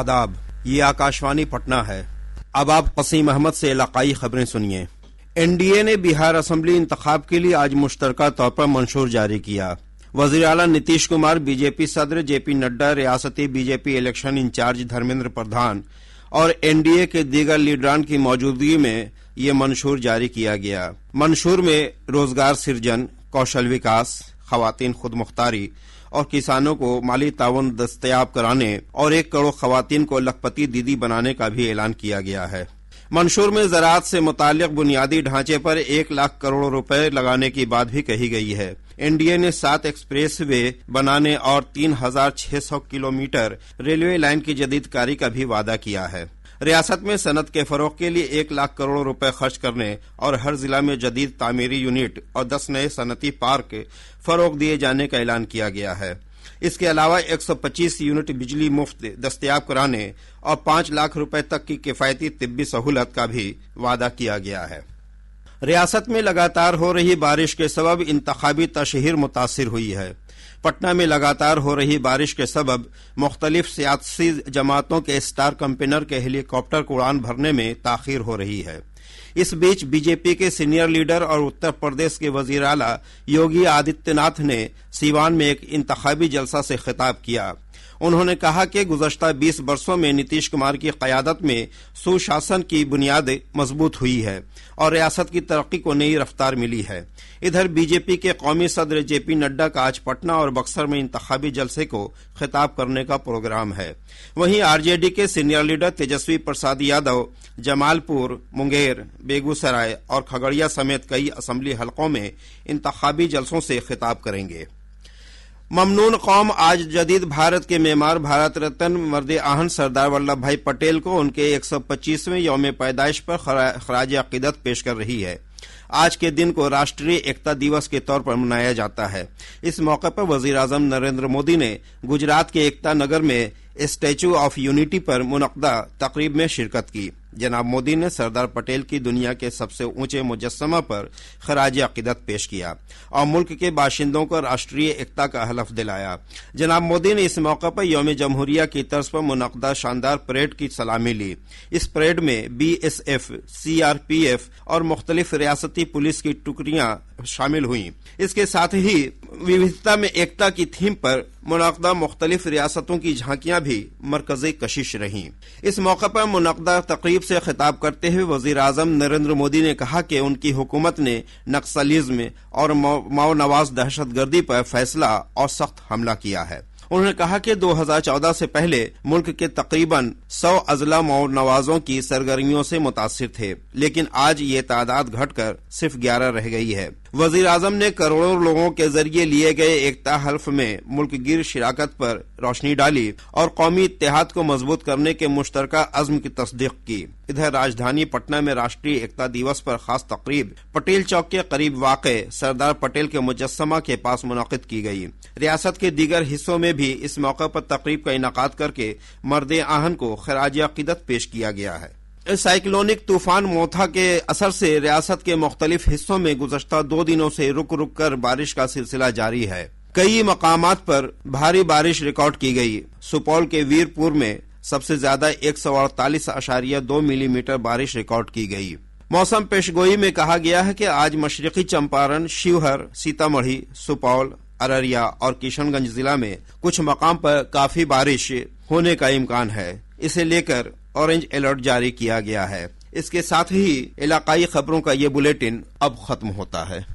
आदाब, ये आकाशवाणी पटना है। अब आप वसीम अहमद से इलाकाई खबरें सुनिए। एनडीए ने बिहार असेंबली इंतखाब के लिए आज मुश्तरका तौर पर मंशूर जारी किया। वजीर आला नीतीश कुमार, बीजेपी सदर जेपी नड्डा, रियासती BJP election in charge Dharmendra Pradhan और एनडीए के दीगर लीडरान की मौजूदगी में ये मंशूर जारी किया गया। मंशूर में रोजगार सृजन, कौशल विकास, खवातीन खुद मुख्तारी और किसानों को माली ताउन दस्तयाब कराने और 1 करोड़ खवातीन को लखपति दीदी बनाने का भी ऐलान किया गया है। मंशूर में ज़राअत से मुताल्लिक बुनियादी ढांचे पर 1 लाख करोड़ रुपए लगाने की बात भी कही गई है। एनडीए ने 7 एक्सप्रेस वे बनाने और 3600 किलोमीटर रेलवे लाइन की जदीदकारी का भी वादा किया है। रियासत में सनत के फरोग के लिए 1 लाख करोड़ रुपए खर्च करने और हर जिला में जदीद तामीरी यूनिट और 10 नए सनती पार्क फरोग दिए जाने का ऐलान किया गया है। इसके अलावा 125 यूनिट बिजली मुफ्त दस्तयाब कराने और 5 लाख रुपए तक की किफायती तिब्बी सहूलत का भी वादा किया गया है। रियासत में लगातार हो रही बारिश के सबब इंतखाबी तशहीर मुतासिर हुई है। पटना में लगातार हो रही बारिश के सबब मुख्तलिफ सियासी जमातों के स्टार कैंपेनर के हेलीकॉप्टर को उड़ान भरने में ताखीर हो रही है। इस बीच बीजेपी के सीनियर लीडर और उत्तर प्रदेश के वजीर आला योगी आदित्यनाथ ने सीवान में एक इंतखाबी जलसा से खिताब किया। उन्होंने कहा कि गुज़श्ता 20 वर्षों में नीतीश कुमार की क़यादत में सुशासन की बुनियाद मजबूत हुई है और रियासत की तरक्की को नई रफ्तार मिली है। इधर बीजेपी के कौमी सदर जेपी नड्डा का आज पटना और बक्सर में इंतखाबी जलसे को खिताब करने का प्रोग्राम है। वहीं आरजेडी के सीनियर लीडर तेजस्वी प्रसाद यादव जमालपुर, मुंगेर, बेगूसराय और खगड़िया समेत कई असेंबली हलकों में इंतखाबी जलसों से खिताब करेंगे। ममनून कौम आज जदीद भारत के मेमार भारत रत्न मर्द आहन सरदार वल्लभ भाई पटेल को उनके 125वें यौम पैदाइश पर खराज अकीदत पेश कर रही है। आज के दिन को राष्ट्रीय एकता दिवस के तौर पर मनाया जाता है। इस मौके पर वजीर आजम नरेंद्र मोदी ने गुजरात के एकता नगर में स्टैच्यू ऑफ यूनिटी पर मुनक्दा तकरीब में शिरकत की। जनाब मोदी ने सरदार पटेल की दुनिया के सबसे ऊंचे मुजस्समा पर खराज अकीदत पेश किया और मुल्क के बाशिंदों को राष्ट्रीय एकता का हलफ दिलाया। जनाब मोदी ने इस मौके पर यौम जमहूरिया की तर्ज पर मुनक्दा शानदार परेड की सलामी ली। इस परेड में बीएसएफ, सीआरपीएफ और मुख्तलिफ रियासती पुलिस की टुकड़ियां शामिल हुई। इसके साथ ही विविधता में एकता की थीम पर मुनक्दा मुख्तलिफ रियासतों की झांकियां भी मरकजी कशिश रहीं। इस मौके पर मुनक्दा तकरीब से खिताब करते हुए वजीर आजम नरेंद्र मोदी ने कहा कि उनकी हुकूमत ने नक्सलिज्म और माओनवाज दहशतगर्दी पर फैसला और सख्त हमला किया है। उन्होंने कहा कि 2014 से पहले मुल्क के तकरीबन 100 अजला माओनवाजों की सरगर्मियों से मुतासिर थे, लेकिन आज ये तादाद घटकर सिर्फ 11 रह गई है। वजीर आजम ने करोड़ों लोगों के जरिए लिए गए एकता हल्फ में मुल्क गिर शिराकत पर रोशनी डाली और कौमी इत्तेहाद को मजबूत करने के मुश्तरका अज़्म की तस्दीक की। इधर राजधानी पटना में राष्ट्रीय एकता दिवस पर खास तकरीब पटेल चौक के करीब वाक़े सरदार पटेल के मुजस्समा के पास मुनक़िद की गई। रियासत के दीगर हिस्सों में भी इस मौके पर तकरीब का इनाकाद करके मर्द आहन को खराज अकीदत पेश किया गया है। साइक्लोनिक तूफान मोथा के असर से रियासत के मुख्तलिफ हिस्सों में गुज़श्ता 2 दिनों से रुक रुक कर बारिश का सिलसिला जारी है। कई मकामात पर भारी बारिश रिकॉर्ड की गई। सुपौल के वीरपुर में सबसे ज्यादा 148.2 मिलीमीटर बारिश रिकॉर्ड की गई। मौसम पेशगोई में कहा गया है कि आज मशरकी चंपारण, शिवहर, सीतामढ़ी, सुपौल, अररिया और किशनगंज जिला में कुछ मकाम पर काफी बारिश होने का इम्कान है। इसे लेकर ऑरेंज अलर्ट जारी किया गया है। इसके साथ ही इलाकाई खबरों का ये बुलेटिन अब खत्म होता है।